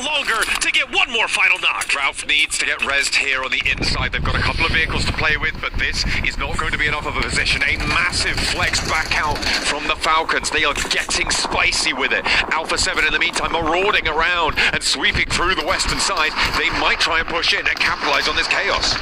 longer to get one more final knock. Ralph needs to get rezzed here on the inside. They've got a couple of vehicles to play with, but this is not going to be enough of a position. A massive flex back out from the Falcons. They are getting spicy with it. Alpha 7 in the meantime marauding around and sweeping through the western side. They might try and push in and capitalize on this chaos.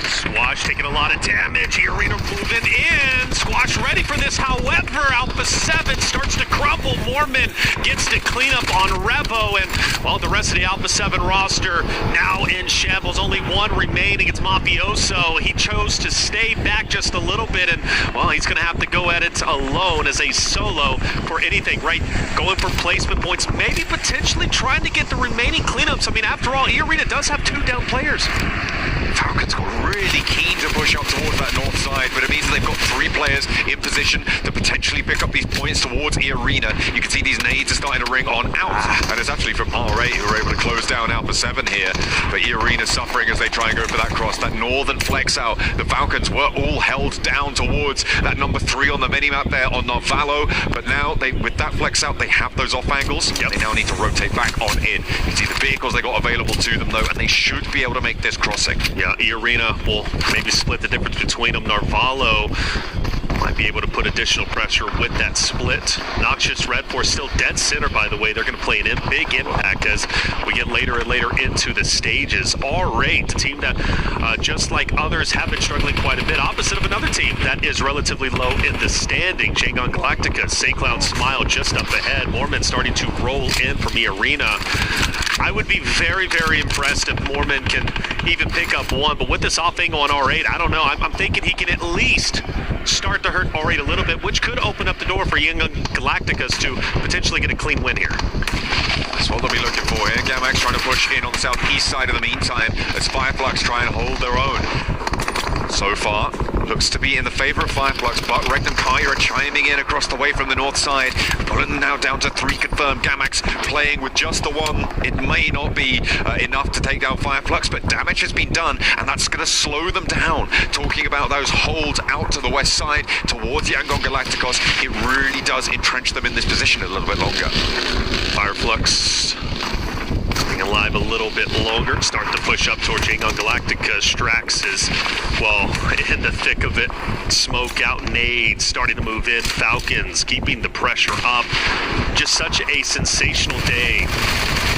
Squash taking a lot of damage. Arena moving in. Squash ready for this. However, Alpha 7 starts to crumble. Mormon gets to clean up on Revo, and well, the rest of the Alpha 7 roster now in shambles. Only one remaining. It's Mafioso. He chose to stay back just a little bit, and well, he's going to have to go at it alone as a solo for anything, right? Going for placement points, maybe potentially trying to get the remaining cleanups. I mean, after all, Arena does have 2 down players. Falcons got really keen to push up towards that north side, but it means they've got 3 players in position to potentially pick up these points towards Arena. You can see these nades are starting to ring on out, and it's actually from RA who are able to close down Alpha 7 here. But Arena suffering as they try and go for that cross, that northern flex out. The Falcons were all held down towards that number 3 on the minimap there on Narvalo, but now with that flex out, they have those off angles. Yep. They now need to rotate back on in. You can see the vehicles they got available to them though, and they should be able to make this crossing. Yeah, Arena will maybe split the difference between them. Narvalo might be able to put additional pressure with that split. Noxious Red Force still dead center, by the way. They're going to play an big impact as we get later and later into the stages. R8, a team that, just like others, have been struggling quite a bit. Opposite of another team that is relatively low in the standing. Jangon Galactica, St. Cloud Smile just up ahead. Mormon starting to roll in from the arena. I would be very, very impressed if Mormon can even pick up one, but with this off angle on R8, I don't know. I'm thinking he can at least start to hurt R8 a little bit, which could open up the door for Young Galacticas to potentially get a clean win here. That's what they'll be looking for here. Gamax trying to push in on the southeast side in the meantime as Fireflux try and hold their own. So far, looks to be in the favor of Fireflux, but Regnum Kaya are chiming in across the way from the north side. Bulletin now down to 3 confirmed. Gamax playing with just the 1. It may not be enough to take down Fireflux, but damage has been done, and that's going to slow them down. Talking about those holds out to the west side towards Yangon Galacticos, it really does entrench them in this position a little bit longer. Fireflux staying alive a little bit longer, start to push up towards Yangon Galactica. Strax is, well, in the thick of it. Smoke out, nades starting to move in. Falcons keeping the pressure up. Just such a sensational day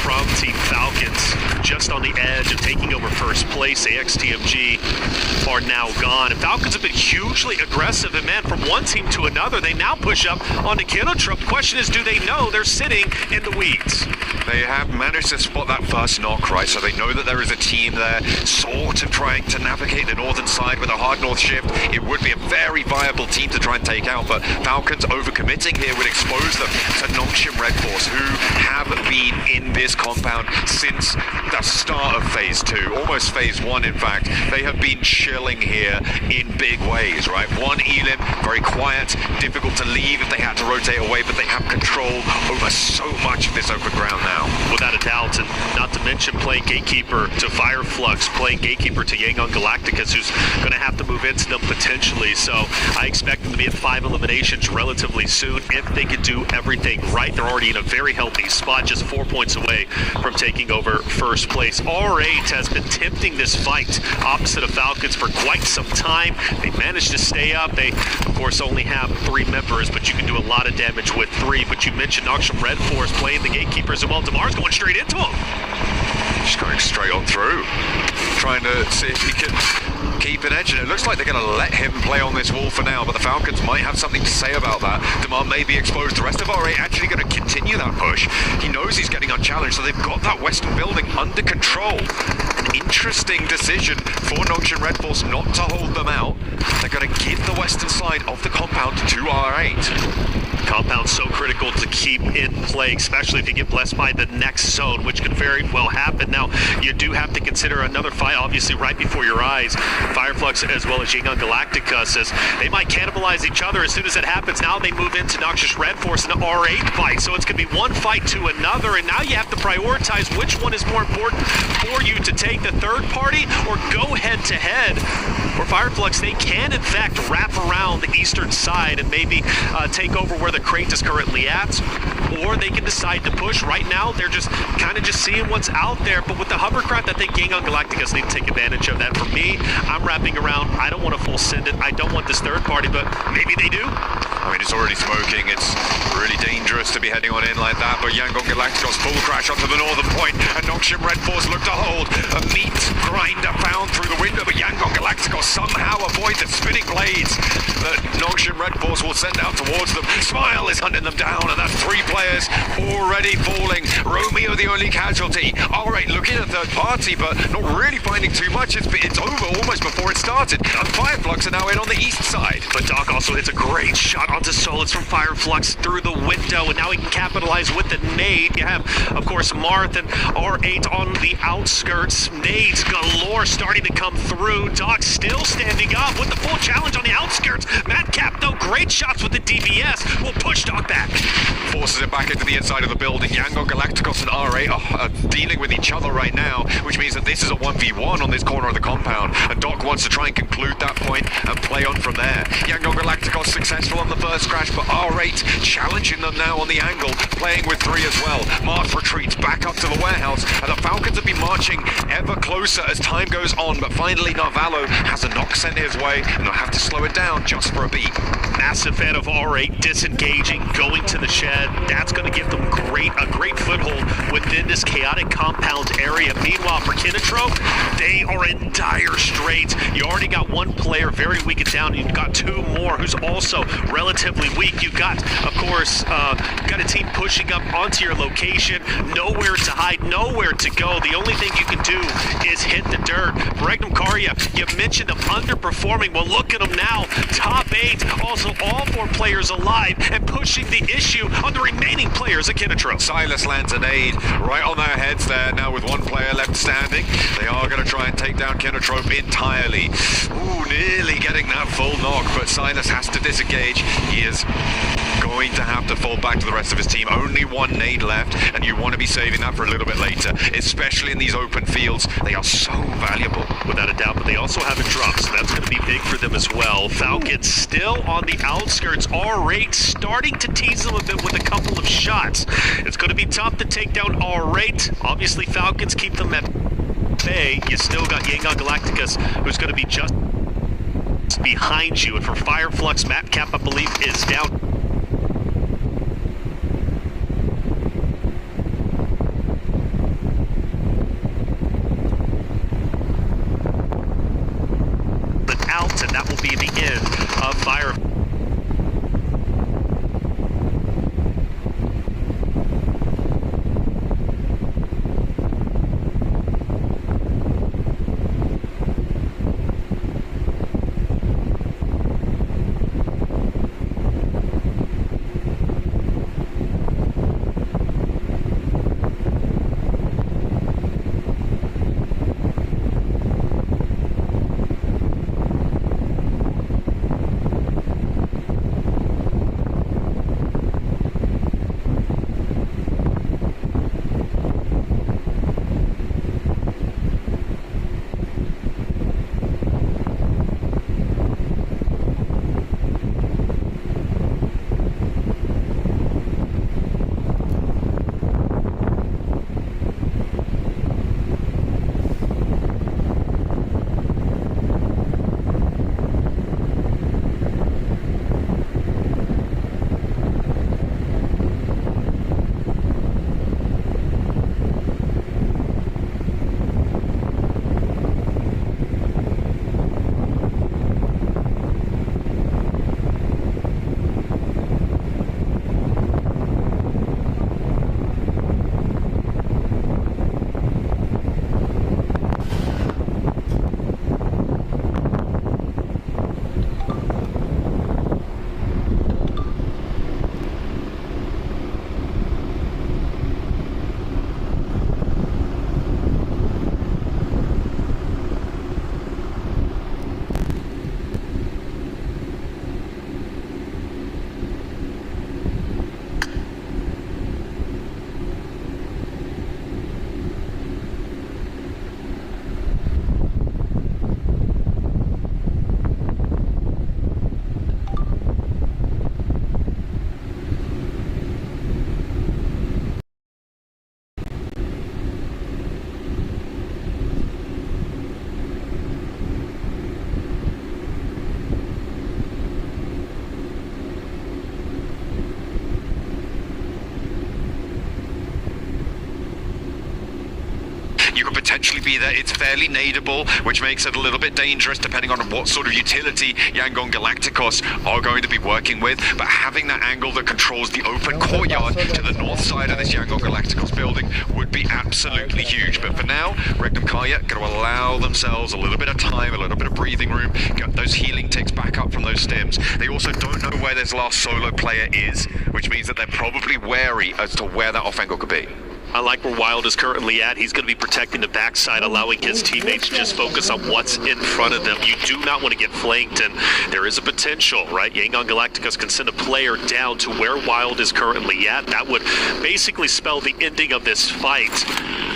from Team Falcons, just on the edge of taking over first place. AXTMG are now gone, and Falcons have been hugely aggressive, and man, from one team to another, they now push up onto Kenotrop. The question is, do they know they're sitting in the weeds? They have managed to spot that first knock, right? So they know that there is a team there sort of trying to navigate the northern side with a hard north shift. It would be a very viable team to try and take out, but Falcons overcommitting here would expose them to Nongshim Red Force, who have been in this compound since the start of phase 2, almost phase 1 in fact. They have been chilling here in big ways, right? One Elim, very quiet, difficult to leave if they had to rotate away, but they have control over so much of this open ground now. Without a doubt, and not to mention playing gatekeeper to Fireflux, playing gatekeeper to Yangon Galacticus, who's going to have to move into them potentially. So I expect them to be at 5 eliminations relatively soon if they can do everything right. They're already in a very healthy spot, just 4 points away from taking over first place. R8 has been tempting this fight opposite of Falcons for quite some time. They managed to stay up. They, of course, only have 3 members, but you can do a lot of damage with 3. But you mentioned Noxium Red Force playing the gatekeepers, and well, Damar's going straight into him. Just going straight on through, trying to see if he can keep an edge, and it looks like they're going to let him play on this wall for now, but the Falcons might have something to say about that. Damar may be exposed. The rest of RA actually going to continue that push. He knows he's getting unchallenged, so they've got that western building under control. An interesting decision for Nongshim Red Force not to hold them out. They're going to give the western side of the compound to R8. Compound so critical to keep in play, especially if you get blessed by the next zone, which could very well happen. Now, you do have to consider another fight, obviously, right before your eyes. Fireflux as well as Yangon Galactica says they might cannibalize each other as soon as it happens. Now they move into Noxious Red Force and the R8 fight, so it's going to be one fight to another, and now you have to prioritize which one is more important for you to take the third party or go head-to-head. For Fireflux, they can, in fact, wrap around the eastern side and maybe take over where the crate is currently at, or they can decide to push. Right now, they're just kind of just seeing what's out there, but with the hovercraft, I think Gang on Galacticus need to take advantage of that. For me, I'm wrapping around. I don't want to full send it. I don't want this third party, but maybe they do. I mean, it's already smoking. It's really dangerous to be heading on in like that, but Yangon Galacticos full crash onto the northern point, and Nokshim Red Force look to hold. A meat grinder found through the window, but Yangon Galacticos somehow avoid the spinning blades that Nokshim Red Force will send out towards them. Smile is hunting them down, and that's 3 players already falling. Romeo the only casualty. All right, looking at third party, but not really finding too much. It's over almost before it started. And Fireflux are now in on the east side. But Doc also hits a great shot onto Solus from Fireflux through the window, and now he can capitalize with the nade. You have, of course, Marth and R8 on the outskirts. Nades galore starting to come through. Doc still standing up with the full challenge on the outskirts. Madcap, though, great shots with the DBS, will push Doc back. Forces it back into the inside of the building. Yangon Galacticos and R8 are dealing with each other right now, which means that this is a 1v1 on this corner of the compound, and Doc wants to try and conclude that point and play on from there. Yangon Galacticos successful on the first crash, but R8 challenging them now on the angle, playing with 3 as well. Marth retreats back up to the warehouse, and the Falcons have been marching ever closer as time goes on, but finally Narvalo has a knock sent his way, and they'll have to slow it down just for a beat. Massive fan of R8 disengaging, going to the shed. That's going to give them a great foothold within this chaotic compound area. Meanwhile, for Kinetro, they are in dire straits. You already got 1 player very weak and down. You've got 2 more who's also relatively weak. You've got, of course, got a team pushing up onto your location. Nowhere to hide, nowhere to go. The only thing you can do is hit the dirt. Regnum Karya, you mentioned them underperforming. Well, look at them now. Top 8, also all 4 players alive, and pushing the issue on the remaining players at Kinetro. Silas lands an aid right on their heads there, now with 1 player left standing. They are going to try and take down Kinetrope entirely. Ooh, nearly getting that full knock, but Silas has to disengage. He is going to have to fall back to the rest of his team. Only 1 nade left, and you want to be saving that for a little bit later, especially in these open fields. They are so valuable. Without a doubt, but they also have a drop, so that's going to be big for them as well. Falcons still on the outskirts. R8 starting to tease them a bit with a couple of shots. It's going to be tough to take down R8. Obviously, Falcons keep them at bay. You still got Yangon Galacticus, who's going to be just behind you. And for Fireflux, Madcap, I believe, is down. Out, and that will be the end of Fire. potentially be there. It's fairly nadeable, which makes it a little bit dangerous depending on what sort of utility Yangon Galacticos are going to be working with. But having that angle that controls the open courtyard to the north side of this Yangon Galacticos building would be absolutely huge. But for now, Regnum Karya going to allow themselves a little bit of time, a little bit of breathing room, get those healing ticks back up from those stims. They also don't know where this last solo player is, which means that they're probably wary as to where that off angle could be. I like where Wild is currently at. He's going to be protecting the backside, allowing his teammates to just focus on what's in front of them. You do not want to get flanked, and there is a potential, right? Yangon Galacticos can send a player down to where Wild is currently at. That would basically spell the ending of this fight.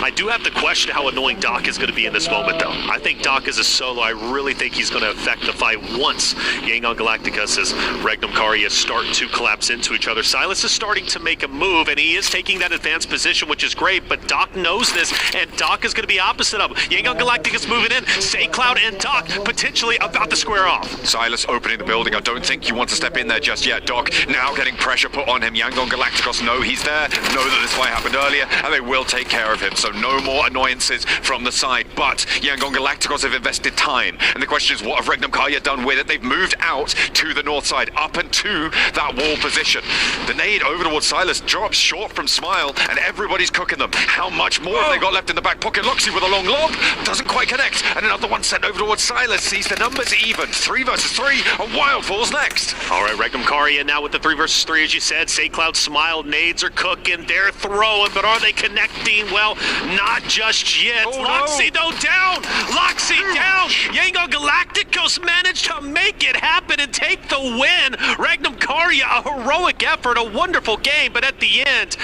I do have to question how annoying Doc is going to be in this moment, though. I think Doc is a solo. I really think he's going to affect the fight once Yangon Galacticos as Regnum Karya start to collapse into each other. Silas is starting to make a move, and he is taking that advanced position, which is great, but Doc knows this, and Doc is going to be opposite of him. Yangon Galacticos moving in. St. Cloud and Doc potentially about to square off. Silas opening the building. I don't think you want to step in there just yet, Doc. Now getting pressure put on him. Yangon Galacticos know he's there, know that this fight happened earlier, and they will take care of him. So no more annoyances from the side. But Yangon Galacticos have invested time, and the question is, what have Regnum Karya done with it? They've moved out to the north side, up and to that wall position. The nade over towards Silas drops short from Smile, and everybody's cooking them. How much more have they got left in the back pocket? Loxy with a long lob, doesn't quite connect, and another one sent over towards Silas. Sees the numbers even. 3 versus 3, and Wild falls next. All right, Regnum Karya now with the 3 versus 3, as you said. St. Cloud, Smile, nades are cooking. They're throwing, but are they connecting? Well, not just yet. Oh, Loxy, no, down. Loxy down. Yangon Galacticos managed to make it happen and take the win. Regnum Karya, a heroic effort, a wonderful game, but at the end,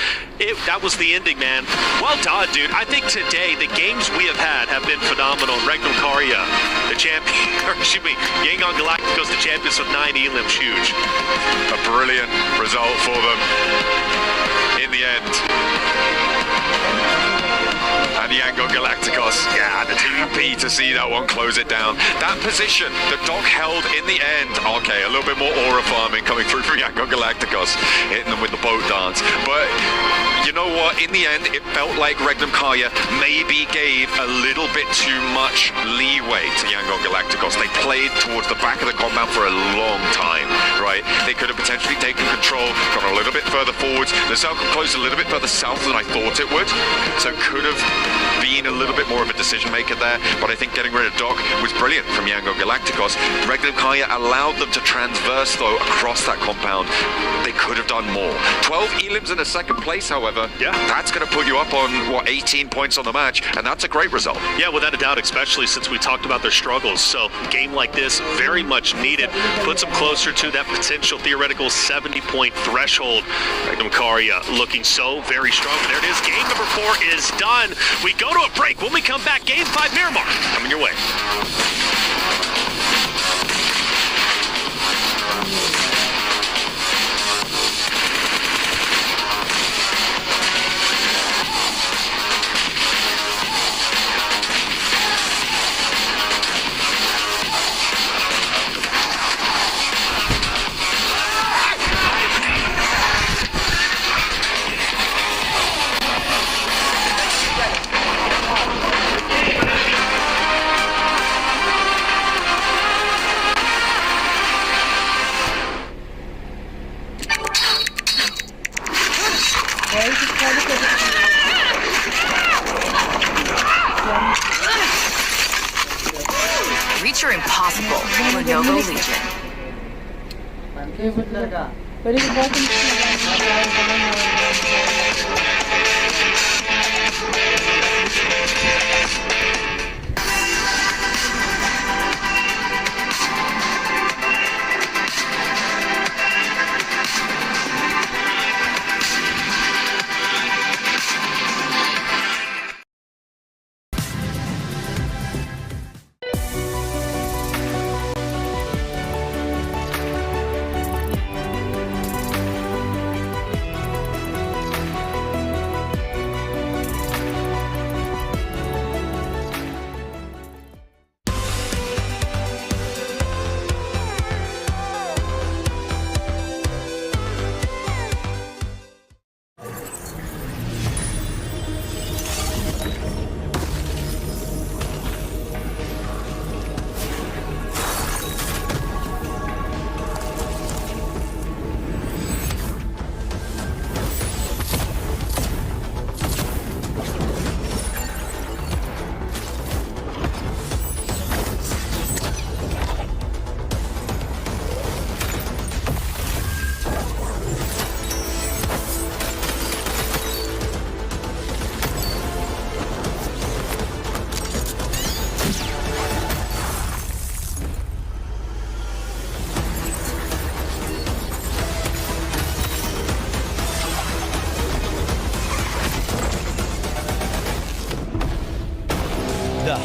that was the ending, man. Well done, dude. I think today the games we have been phenomenal. Regnum Karya, the champion, or excuse me, Yangon Galacticos, the champions with 9 elims, huge. A brilliant result for them in the end. And Yangon Galacticos, yeah, the 2P to see that one close it down. That position that Doc held in the end, okay, a little bit more aura farming coming through from Yangon Galacticos, hitting them with the boat dance. But you know what, in the end, it felt like Regnum Karya maybe gave a little bit too much leeway to Yangon Galacticos. They played towards the back of the compound for a long time, right? They could have potentially taken control, gone a little bit further forwards. The circle closed a little bit further south than I thought it would, so could have been a little bit more of a decision maker there, but I think getting rid of Doc was brilliant from Yangon Galacticos. Regnum Karya allowed them to transverse, though, across that compound. They could have done more. 12 elims in a second place, however, yeah, that's going to put you up on, what, 18 points on the match, and that's a great result. Yeah, without a doubt, especially since we talked about their struggles. So a game like this, very much needed, puts them closer to that potential theoretical 70-point threshold. Regnum Karya looking so very strong. There it is. Game number 4 is done. We go to a break. When we come back, Game 5 Miramar coming your way. Reach your impossible, Lenovo Legion.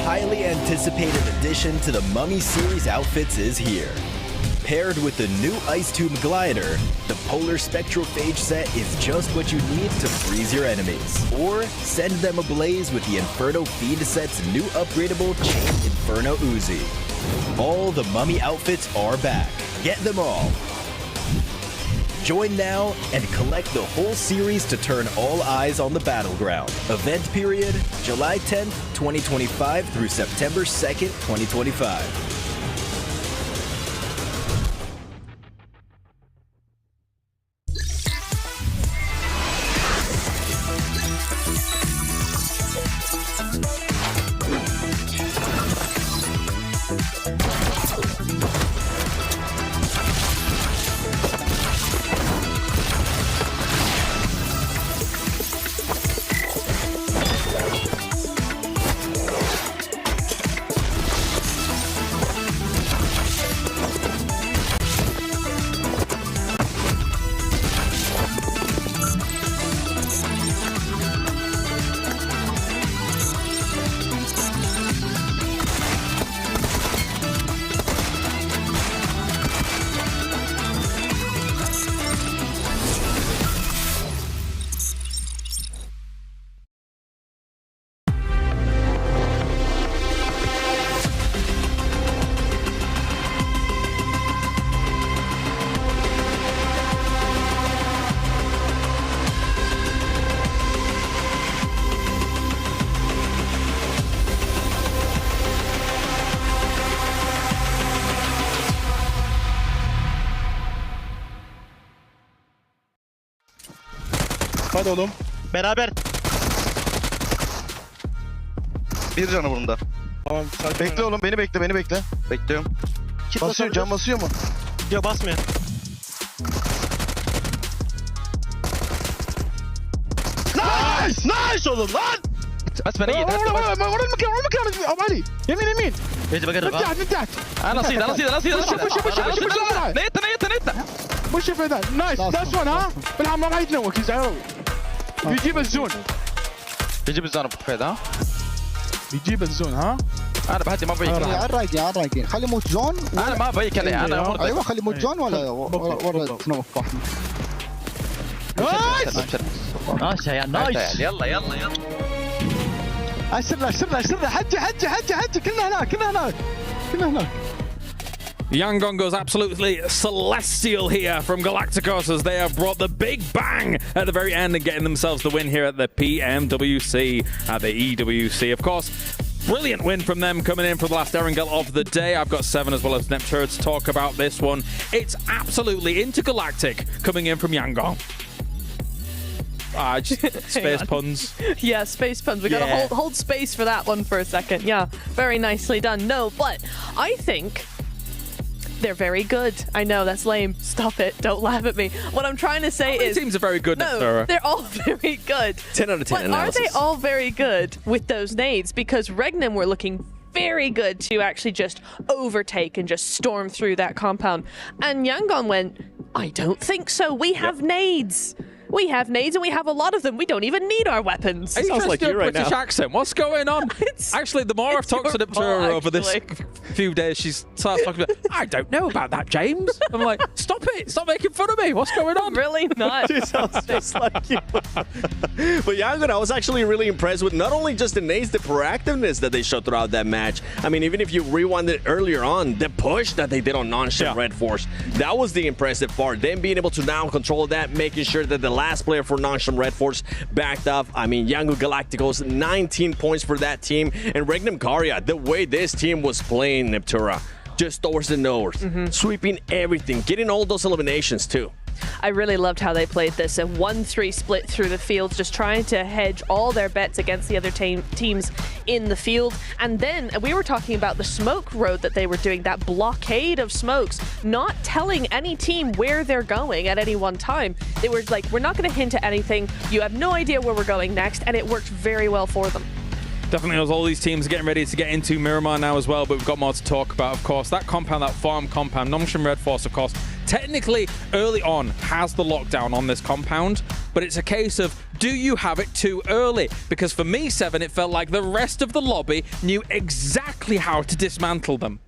highly anticipated addition to the Mummy series outfits is here. Paired with the new Ice Tube Glider, the Polar Spectrophage set is just what you need to freeze your enemies. Or send them ablaze with the Inferno Feed set's new upgradable Chain Inferno Uzi. All the Mummy outfits are back. Get them all. Join now and collect the whole series to turn all eyes on the battleground. Event period, July 10th, 2025 through September 2nd, 2025. Hadi oğlum. Beraber. Bir canı bunda. Tamam. Bekle oğlum, beni bekle, beni bekle. Bekliyorum. Basıyor, can basıyor mu? Yok basmıyor. Nice! Nice oğlum lan! بس بنيت ورا المكان ابو علي يمين يمين يجي بقرب من تحت من تحت انا صيد نيت وش في ذا نايس نايس وان ها بالعب ما راح يتنوك يزعلوا يجيب الزون يجيب الزون بفيد ها يجيب الزون ها انا بهدي ما بيك الرايقين خلي موت جون انا ما بيك انا ايوه خلي موت جون ولا تنوف نايس يا نايس يلا اسرع حجي كلنا هناك Yangon goes absolutely celestial here from Galacticos as they have brought the big bang at the very end and getting themselves the win here at the PMWC, at the EWC. Of course, brilliant win from them coming in for the last Erangel of the day. I've got 7 as well as Neptura to talk about this one. It's absolutely intergalactic coming in from Yangon. Just space puns. Yeah, space puns. We gotta hold space for that one for a second. Yeah, very nicely done. No, but I think they're very good. I know, that's lame. Stop it. Don't laugh at me. What I'm trying to say is... teams are very good, no, Sarah. They're all very good. 10 out of 10 but analysis. Are they all very good with those nades? Because Regnum were looking very good to actually just overtake and just storm through that compound. And Yangon went, I don't think so. We have nades. We have nades and we have a lot of them. We don't even need our weapons. It sounds like you right British accent. What's going on? Actually, the more I've talked to Neptura over this few days, she starts talking about, I don't know about that, James. I'm like, stop it. Stop making fun of me. What's going on? Really not. She sounds just like you. But Yangon, I was actually really impressed with not only just the nades, the proactiveness that they showed throughout that match. I mean, even if you rewind it earlier on, the push that they did on non-ship Red Force, that was the impressive part. Them being able to now control that, making sure that the last player for non-ship Red Force backed up. I mean, Yangon Galacticos, 19 points for that team. And Regnum Karya, the way this team was playing, Neptura, just towards the nose, sweeping everything, getting all those eliminations too. I really loved how they played this. A 1-3 split through the field, just trying to hedge all their bets against the other teams in the field. And then we were talking about the smoke road that they were doing, that blockade of smokes, not telling any team where they're going at any one time. They were like, we're not going to hint at anything. You have no idea where we're going next. And it worked very well for them. Definitely, as all these teams are getting ready to get into Miramar now as well, but we've got more to talk about, of course. That compound, that farm compound, non-ship Red Force, of course, technically early on has the lockdown on this compound, but it's a case of, do you have it too early? Because for me, Seven, it felt like the rest of the lobby knew exactly how to dismantle them.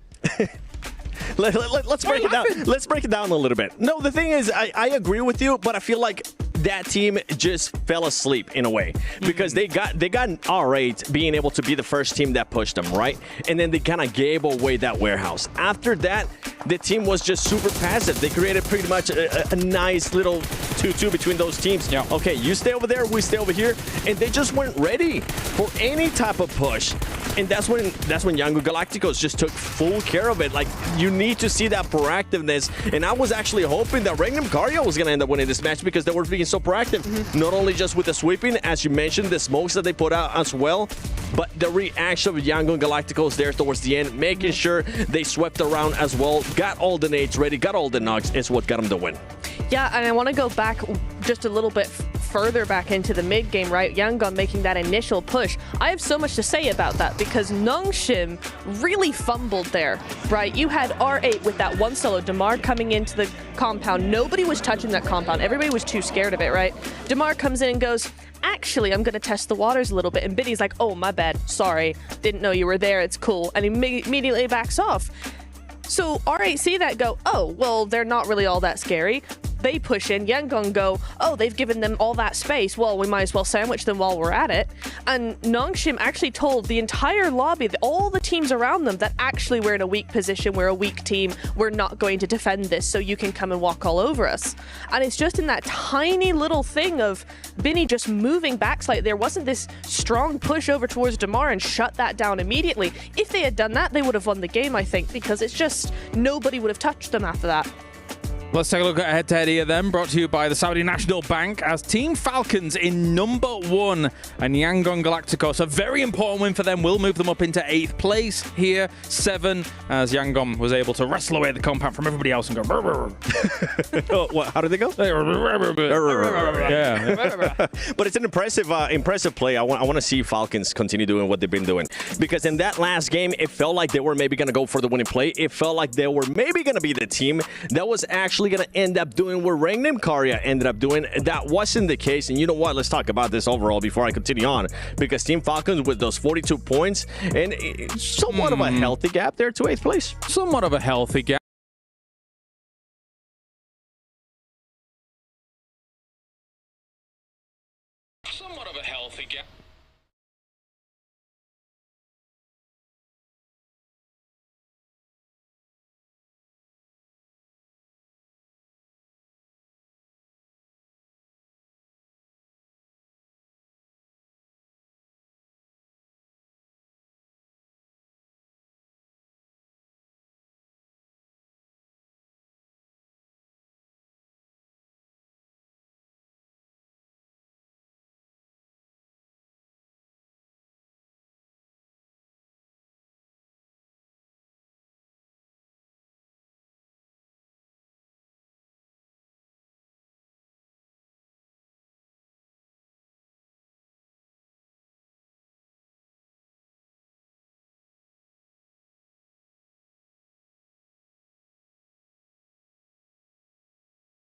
Let's break it down. Let's break it down a little bit. No, the thing is, I agree with you, but I feel like that team just fell asleep in a way because they got R8 being able to be the first team that pushed them, right? And then they kind of gave away that warehouse. After that, the team was just super passive. They created pretty much a nice little 2-2 between those teams. Yeah. Okay, you stay over there, we stay over here, and they just weren't ready for any type of push. And that's when Yangon Galacticos just took full care of it. Like, you need to see that proactiveness. And I was actually hoping that Regnum Karya was going to end up winning this match because they were being so proactive. Not only just with the sweeping, as you mentioned, the smokes that they put out as well, but the reaction of Yangon Galacticos there towards the end, making sure they swept around as well, got all the nades ready, got all the knocks, is what got them the win. Yeah, and I want to go back just a little bit further back into the mid game, right? Yangon making that initial push. I have so much to say about that because Nongshim really fumbled there, right? You had R8 with that one solo, Damar coming into the compound. Nobody was touching that compound. Everybody was too scared of it, right? Damar comes in and goes, actually, I'm going to test the waters a little bit. And Biddy's like, oh, my bad. Sorry. Didn't know you were there. It's cool. And he immediately backs off. So R8 see that, go, oh, well, they're not really all that scary. They push in, Yangon go, oh, they've given them all that space. Well, we might as well sandwich them while we're at it. And Nongshim actually told the entire lobby, all the teams around them, that actually we're in a weak position, we're a weak team, we're not going to defend this, so you can come and walk all over us. And it's just in that tiny little thing of Binny just moving back slightly. There wasn't this strong push over towards Damar and shut that down immediately. If they had done that, they would have won the game, I think, because it's just nobody would have touched them after that. Let's take a look at head-to-head here then, brought to you by the Saudi National Bank as Team Falcons in #1 and Yangon Galacticos. A very important win for them will move them up into 8th place here, 7, as Yangon was able to wrestle away the compound from everybody else and go brr, brr. What, how did they go? Yeah. But it's an impressive play. I want to see Falcons continue doing what they've been doing. Because in that last game, it felt like they were maybe going to go for the winning play. It felt like they were maybe going to be the team that was actually going to end up doing what Regnum Karya ended up doing. That wasn't the case. And you know what? Let's talk about this overall before I continue on. Because Team Falcons with those 42 points and somewhat of a healthy gap there to 8th place. Somewhat of a healthy gap. Somewhat of a healthy gap.